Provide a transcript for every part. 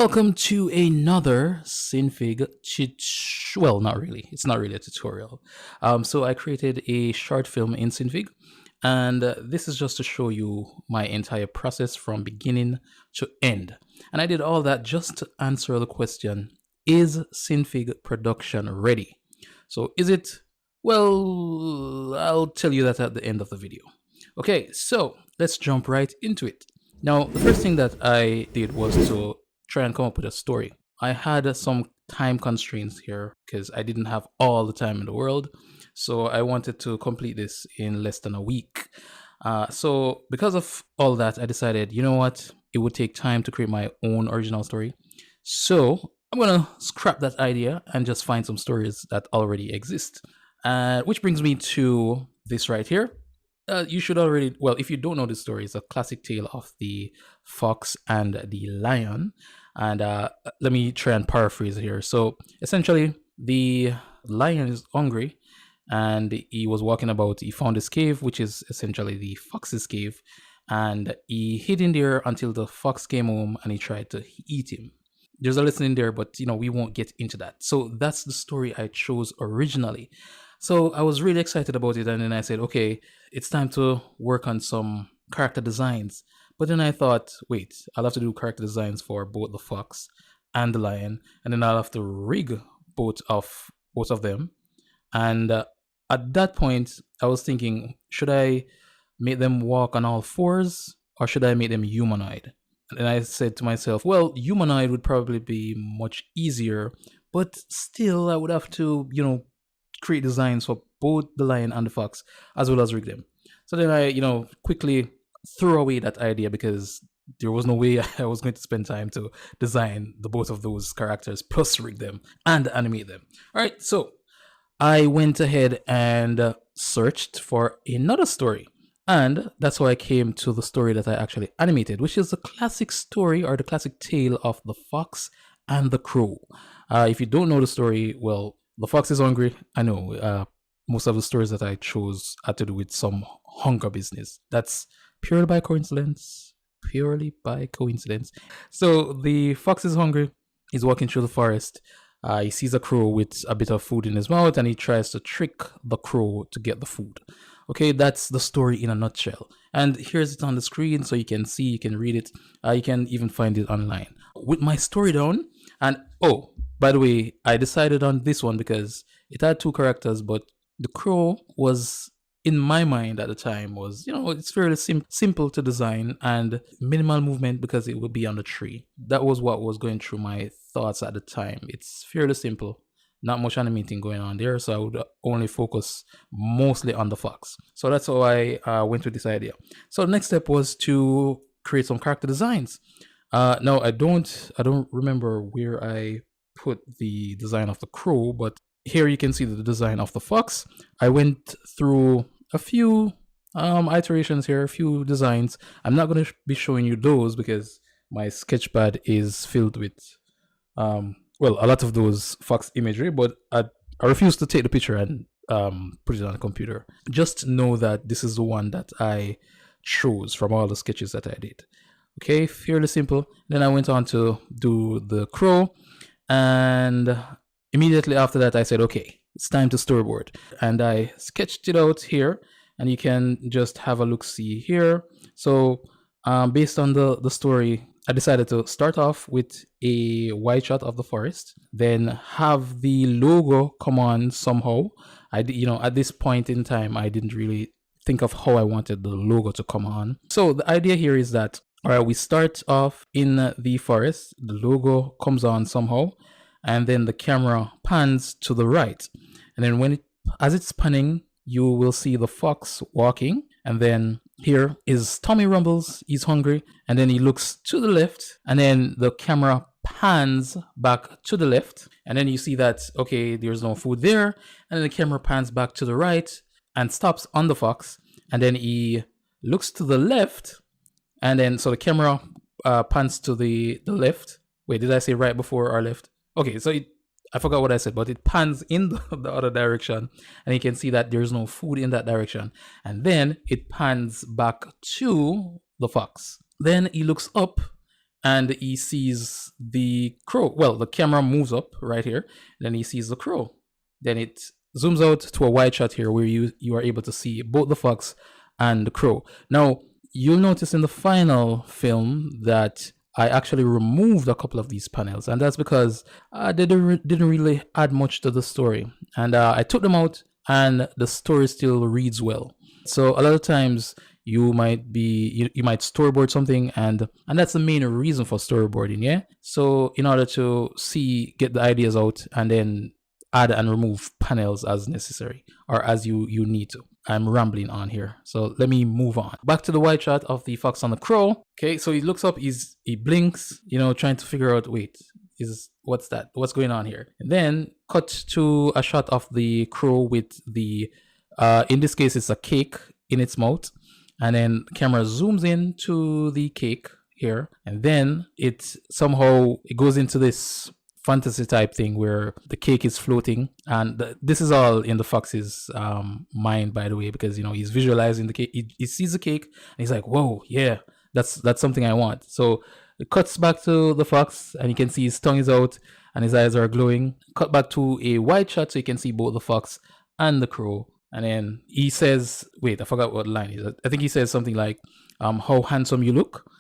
Welcome to another Synfig well, not really. It's not really a tutorial. So I created a short film in Synfig, and this is just to show you my entire process from beginning to end. And I did all that just to answer the question, is Synfig production ready? So is it? Well, I'll tell you that at the end of the video. Okay, so let's jump right into it. Now, the first thing that I did was to try and come up with a story. I had some time constraints here because I didn't have all the time in the world. So I wanted to complete this in less than a week. So because of all that, I decided, you know what, it would take time to create my own original story. So I'm going to scrap that idea and just find some stories that already exist. Which brings me to this right here. You should already, well, if you don't know the story, it's a classic tale of the fox and the lion. And let me try and paraphrase here. So essentially, the lion is hungry and he was walking about. He found this cave, which is essentially the fox's cave. And he hid in there until the fox came home and he tried to eat him. There's a lesson in there, but we won't get into that. So that's the story I chose originally. So I was really excited about it, and then I said, okay, it's time to work on some character designs. But then I thought, wait, I'll have to do character designs for both the fox and the lion, and then I'll have to rig both of them. And at that point, I was thinking, should I make them walk on all fours, or should I make them humanoid? And I said to myself, well, humanoid would probably be much easier, but still I would have to, create designs for both the lion and the fox, as well as rig them. So then I, quickly threw away that idea because there was no way I was going to spend time to design the both of those characters plus rig them and animate them. All right, so I went ahead and searched for another story. And that's how I came to the story that I actually animated, which is the classic story or the classic tale of the fox and the crow. If you don't know the story, well, the fox is hungry. I know most of the stories that I chose had to do with some hunger business. That's purely by coincidence. Purely by coincidence. So the fox is hungry. He's walking through the forest. He sees a crow with a bit of food in his mouth and he tries to trick the crow to get the food. Okay, that's the story in a nutshell. And here's it on the screen so you can see, you can read it. You can even find it online. With my story down, and oh, by the way, I decided on this one because it had two characters, but the crow was, in my mind at the time, was, it's fairly simple to design and minimal movement because it would be on the tree. That was what was going through my thoughts at the time. It's fairly simple, not much animating going on there, so I would only focus mostly on the fox. So that's how I went with this idea. So the next step was to create some character designs. Now I don't remember where I put the design of the crow, but here you can see the design of the fox. I went through a few iterations here, a few designs. I'm not going to be showing you those because my sketchpad is filled with well, a lot of those fox imagery, but I refuse to take the picture and put it on the computer. Just know that this is the one that I chose from all the sketches that I did. Okay, fairly simple. Then I went on to do the crow, and immediately after that I said, okay, it's time to storyboard. And I sketched it out here, and you can just have a look-see here. So based on the story, I decided to start off with a wide shot of the forest, then have the logo come on somehow. At this point in time, I didn't really think of how I wanted the logo to come on. So the idea here is that, all right, we start off in the forest, the logo comes on somehow, and then the camera pans to the right. And then as it's panning, you will see the fox walking, and then here is Tommy Rumbles. He's hungry, and then he looks to the left, and then the camera pans back to the left, and then you see that, okay, there's no food there, and then the camera pans back to the right and stops on the fox, and then he looks to the left, and then so the camera pans to the left. Wait, did I say right before or left? Okay, so I forgot what I said, but it pans in the other direction, and you can see that there's no food in that direction. And then it pans back to the fox. Then he looks up, and he sees the crow. Well, the camera moves up right here, then he sees the crow. Then it zooms out to a wide shot here where you are able to see both the fox and the crow. Now, you'll notice in the final film that I actually removed a couple of these panels, and that's because they didn't really add much to the story. And I took them out, and the story still reads well. So a lot of times you might storyboard something, and that's the main reason for storyboarding, yeah. So in order to get the ideas out and then add and remove panels as necessary or as you need to. I'm rambling on here, so let me move on. Back to the wide shot of the fox on the crow. Okay, so he looks up, he blinks, trying to figure out, wait, what's that? What's going on here? And then cut to a shot of the crow with the, in this case, it's a cake in its mouth. And then the camera zooms in to the cake here, and then it goes into this fantasy type thing where the cake is floating, and this is all in the fox's mind, by the way, because he's visualizing the cake. He sees the cake and he's like, whoa, yeah, that's something I want. So it cuts back to the fox, and you can see his tongue is out and his eyes are glowing. Cut back to a wide shot so you can see both the fox and the crow. And then he says, wait, I forgot what line is. I think he says something like, how handsome you look.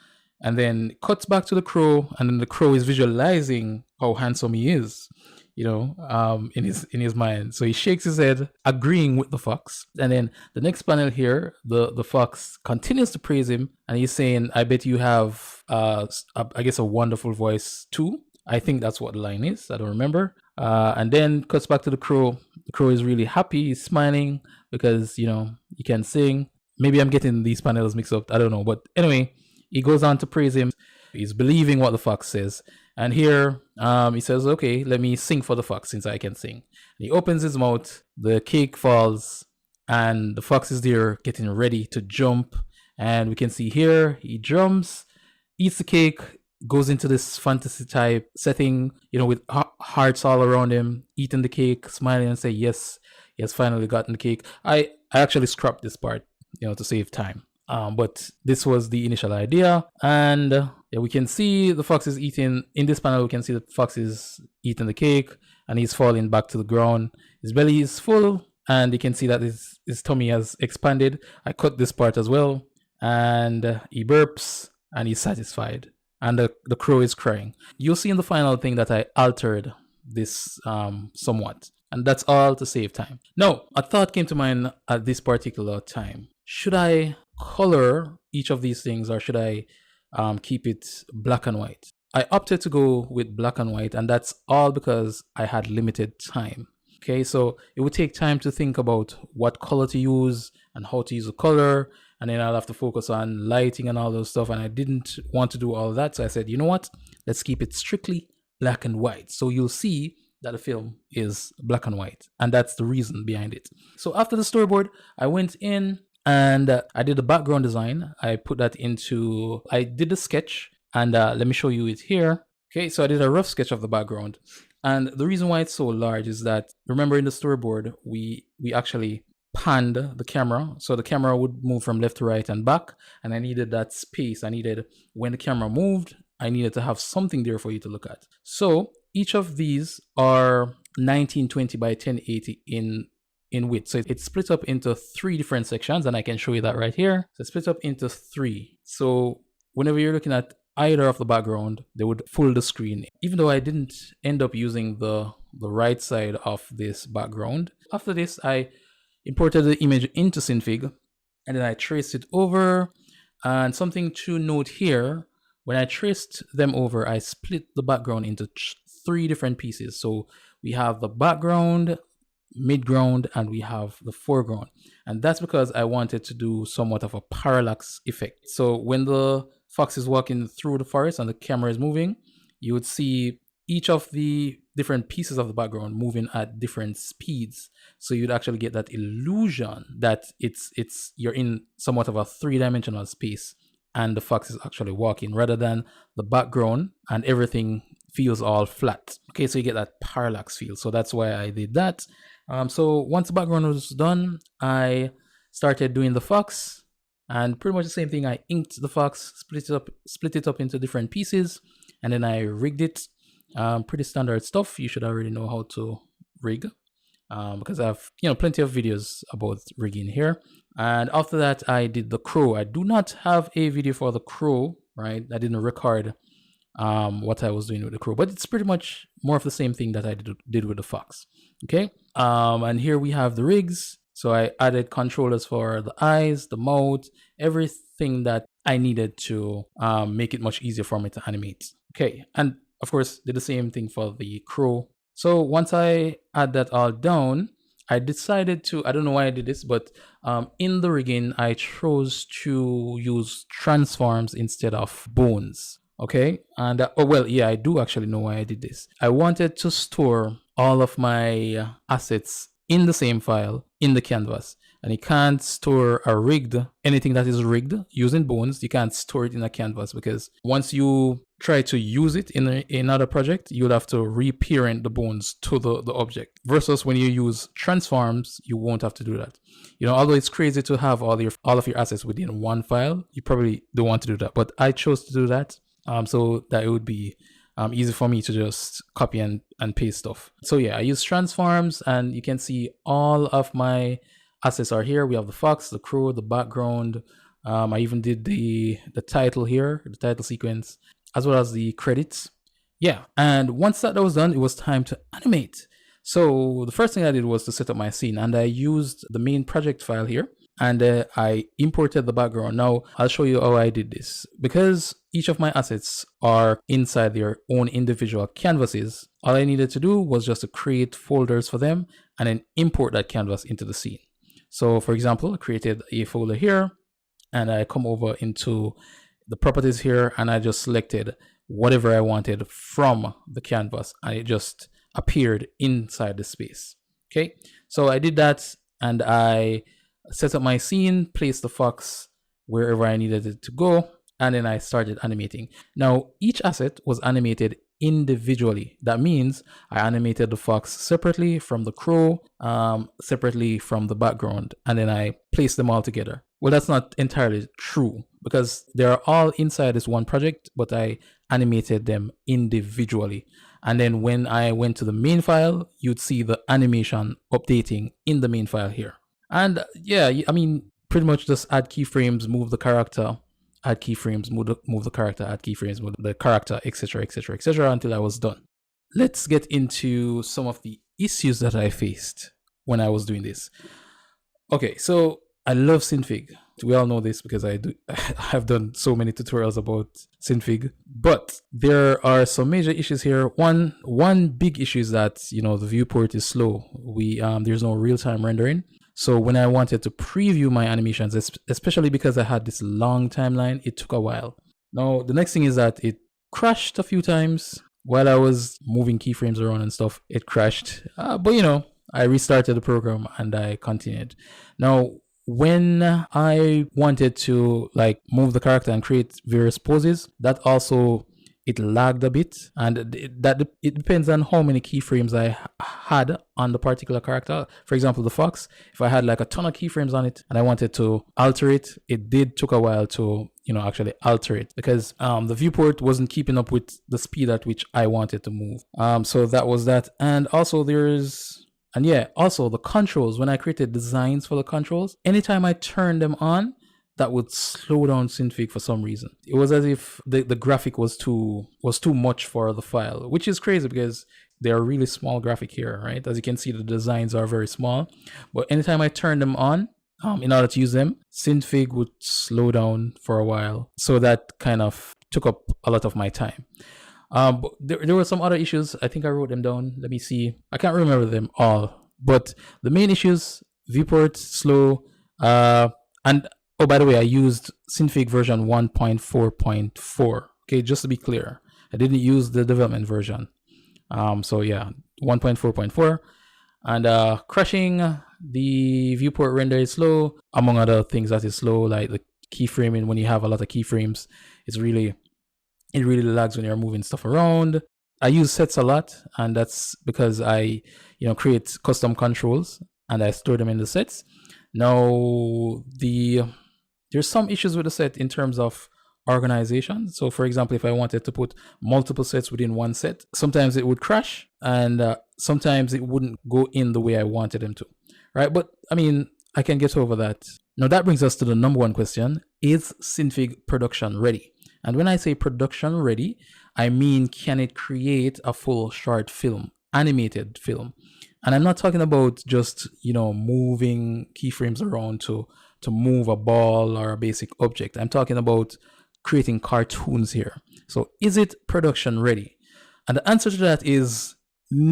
And then cuts back to the crow, and then the crow is visualizing how handsome he is, in his mind. So he shakes his head, agreeing with the fox. And then the next panel here, the fox continues to praise him, and he's saying, I bet you have, I guess, a wonderful voice too. I think that's what the line is. I don't remember. And then cuts back to the crow. The crow is really happy. He's smiling because, he can sing. Maybe I'm getting these panels mixed up. I don't know. But anyway, he goes on to praise him. He's believing what the fox says. And here he says, okay, let me sing for the fox since I can sing. And he opens his mouth. The cake falls. And the fox is there getting ready to jump. And we can see here, he jumps, eats the cake, goes into this fantasy type setting, with hearts all around him, eating the cake, smiling and say, yes, he has finally gotten the cake. I actually scrapped this part, to save time. But this was the initial idea. And we can see the fox is eating, in this panel, we can see the fox is eating the cake and he's falling back to the ground. His belly is full and you can see that his tummy has expanded. I cut this part as well. And he burps and he's satisfied. And the crow is crying. You'll see in the final thing that I altered this somewhat. And that's all to save time. Now, a thought came to mind at this particular time. Should I color each of these things, or should I keep it black and white? I opted to go with black and white, and that's all because I had limited time. Okay, so it would take time to think about what color to use and how to use the color. And then I'll have to focus on lighting and all those stuff. And I didn't want to do all that. So I said, you know what? Let's keep it strictly black and white. So you'll see that the film is black and white. And that's the reason behind it. So after the storyboard, I went in and I did the background design. I did the sketch, and let me show you it here. Okay, so I did a rough sketch of the background. And the reason why it's so large is that, remember in the storyboard, we actually panned the camera, so the camera would move from left to right and back, and I needed that space. When the camera moved, I needed to have something there for you to look at. So each of these are 1920 by 1080 in width. So it's split up into 3 different sections, and I can show you that right here. So it's split up into 3. So whenever you're looking at either of the background, they would full the screen. Even though I didn't end up using the right side of this background, after this I imported the image into Synfig, and then I traced it over. And something to note here, when I traced them over, I split the background into 3 different pieces. So we have the background, midground, and we have the foreground. And that's because I wanted to do somewhat of a parallax effect. So when the fox is walking through the forest and the camera is moving, you would see each of the different pieces of the background moving at different speeds. So you'd actually get that illusion that you're in somewhat of a 3-dimensional space and the fox is actually walking, rather than the background and everything feels all flat. Okay, so you get that parallax feel. So that's why I did that. So once the background was done, I started doing the fox, And pretty much the same thing. I inked the fox, split it up into different pieces, and then I rigged it. Pretty standard stuff. You should already know how to rig, because I have plenty of videos about rigging here. And after that, I did the crow. I do not have a video for the crow, right? I didn't record what I was doing with the crow, but it's pretty much more of the same thing that I did with the fox. Okay. And here we have the rigs. So I added controllers for the eyes, the mouth, everything that I needed to make it much easier for me to animate. Okay. And of course, did the same thing for the crow. So once I add that all down, I decided to, I don't know why I did this, but in the rigging, I chose to use transforms instead of bones. Okay. And oh, well, yeah, I do actually know why I did this. I wanted to store all of my assets in the same file in the canvas. And you can't store anything that is rigged using bones. You can't store it in a canvas, because once you try to use it in another project, you'll have to reparent the bones to the object. Versus when you use transforms, you won't have to do that. Although it's crazy to have all of your assets within one file, you probably don't want to do that. But I chose to do that so that it would be easy for me to just copy and paste stuff. So yeah, I use transforms, and you can see all of my assets are here. We have the fox, the crow, the background. I even did the title here, the title sequence, as well as the credits. Yeah, and once that was done, it was time to animate. So the first thing I did was to set up my scene, and I used the main project file here, and I imported the background. Now I'll show you how I did this. Because each of my assets are inside their own individual canvases, all I needed to do was just to create folders for them and then import that canvas into the scene. So for example, I created a folder here, and I come over into the properties here, and I just selected whatever I wanted from the canvas, and it just appeared inside the space. Okay, so I did that, and I set up my scene, placed the fox wherever I needed it to go, and then I started animating. Now each asset was animated individually. That means I animated the fox separately from the crow, separately from the background, and then I placed them all together. Well, that's not entirely true, because they're all inside this one project, but I animated them individually. And then when I went to the main file, you'd see the animation updating in the main file here. And yeah, I mean, pretty much just add keyframes, move the character, add keyframes, move the character, add keyframes, move the character, etc., etc., etc., until I was done. Let's get into some of the issues that I faced when I was doing this. Okay, so I love Synfig. We all know this because I have done so many tutorials about Synfig. But there are some major issues here. One big issue is that the viewport is slow. There's no real-time rendering. So when I wanted to preview my animations, especially because I had this long timeline, it took a while. Now the next thing is that it crashed a few times while I was moving keyframes around and stuff. It crashed, but I restarted the program and I continued. Now when I wanted to move the character and create various poses, that also it lagged a bit, and it depends on how many keyframes I had on the particular character. For example, the fox, if I had a ton of keyframes on it and I wanted to alter it, it took a while to actually alter it, because the viewport wasn't keeping up with the speed at which I wanted to move. So that was that. And also also the controls. When I created designs for the controls, anytime I turned them on, that would slow down Synfig for some reason. It was as if the graphic was too much for the file, which is crazy because they are really small graphic here, right? As you can see, the designs are very small, but anytime I turned them on, in order to use them, Synfig would slow down for a while. So that kind of took up a lot of my time. But there were some other issues. I think I wrote them down. Let me see. I can't remember them all, but the main issues: viewport slow, and oh, by the way, I used Synfig version 1.4.4. Okay, just to be clear, I didn't use the development version. So yeah, 1.4.4, and crashing, the viewport render is slow, among other things that is slow, like the keyframing. When you have a lot of keyframes, it really lags when you're moving stuff around. I use sets a lot, and that's because I create custom controls and I store them in the sets. Now the There's some issues with the set in terms of organization. So for example, if I wanted to put multiple sets within one set, sometimes it would crash, and sometimes it wouldn't go in the way I wanted them to, right? But I mean, I can get over that. Now that brings us to the number one question: is Synfig production ready? And when I say production ready, I mean, can it create a full short film, animated film? And I'm not talking about just, moving keyframes around to move a ball or a basic object. I'm talking about creating cartoons here. So is it production ready? And the answer to that is maybe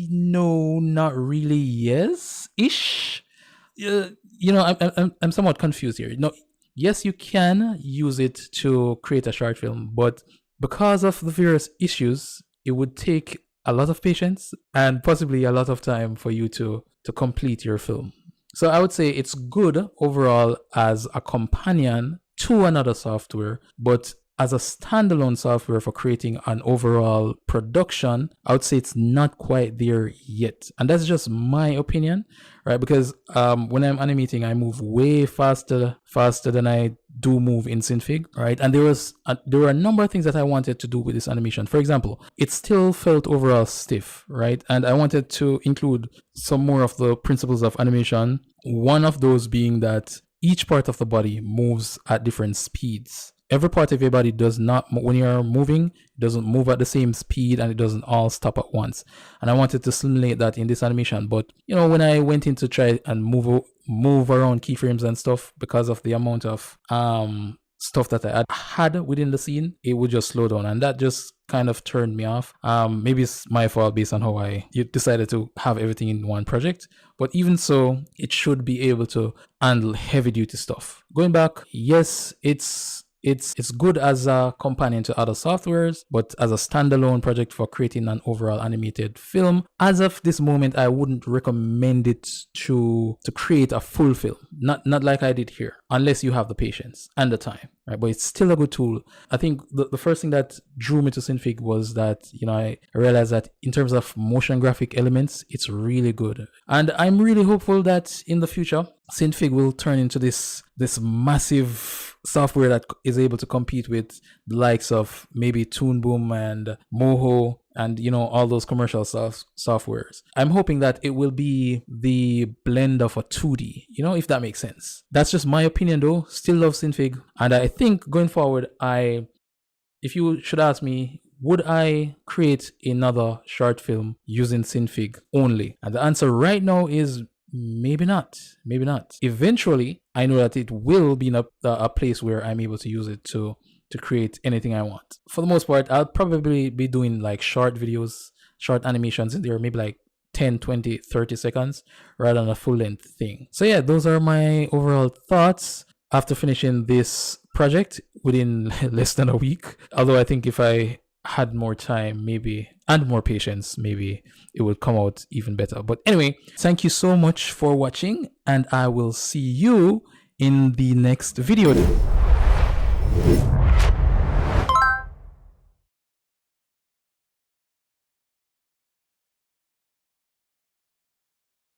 no, not really, yes ish. I'm somewhat confused here. No, yes, you can use it to create a short film, but because of the various issues, it would take a lot of patience and possibly a lot of time for you to complete your film. So I would say it's good overall as a companion to another software, but as a standalone software for creating an overall production, I would say it's not quite there yet. And that's just my opinion, right? Because when I'm animating, I move way faster than I do move in Synfig, right? And there were a number of things that I wanted to do with this animation. For example, it still felt overall stiff, right? And I wanted to include some more of the principles of animation. One of those being that each part of the body moves at different speeds. Every part of your body does not, when you're moving, it doesn't move at the same speed, and it doesn't all stop at once. And I wanted to simulate that in this animation. But, when I went in to try and move around keyframes and stuff, because of the amount of stuff that I had within the scene, it would just slow down. And that just kind of turned me off. Maybe it's my fault based on how I decided to have everything in one project. But even so, it should be able to handle heavy duty stuff. Going back, yes, it's good as a companion to other softwares, but as a standalone project for creating an overall animated film, as of this moment, I wouldn't recommend it to create a full film. Not like I did here, unless you have the patience and the time, right? But it's still a good tool. I think the first thing that drew me to Synfig was that, I realized that in terms of motion graphic elements, it's really good. And I'm really hopeful that in the future, Synfig will turn into this massive software that is able to compete with the likes of maybe Toon Boom and Moho and all those commercial softwares. I'm hoping that it will be the blend of a 2D, if that makes sense. That's just my opinion though. Still love Synfig, and I think going forward, if you should ask me, would I create another short film using Synfig only? And the answer right now is maybe not. Eventually, I know that it will be in a place where I'm able to use it to create anything I want. For the most part, I'll probably be doing like short videos, short animations in there, maybe like 10, 20, 30 seconds rather than a full length thing. So yeah, those are my overall thoughts after finishing this project within less than a week. Although I think if I had more time, maybe, and more patience, maybe it would come out even better. But anyway, thank you so much for watching, and I will see you in the next video.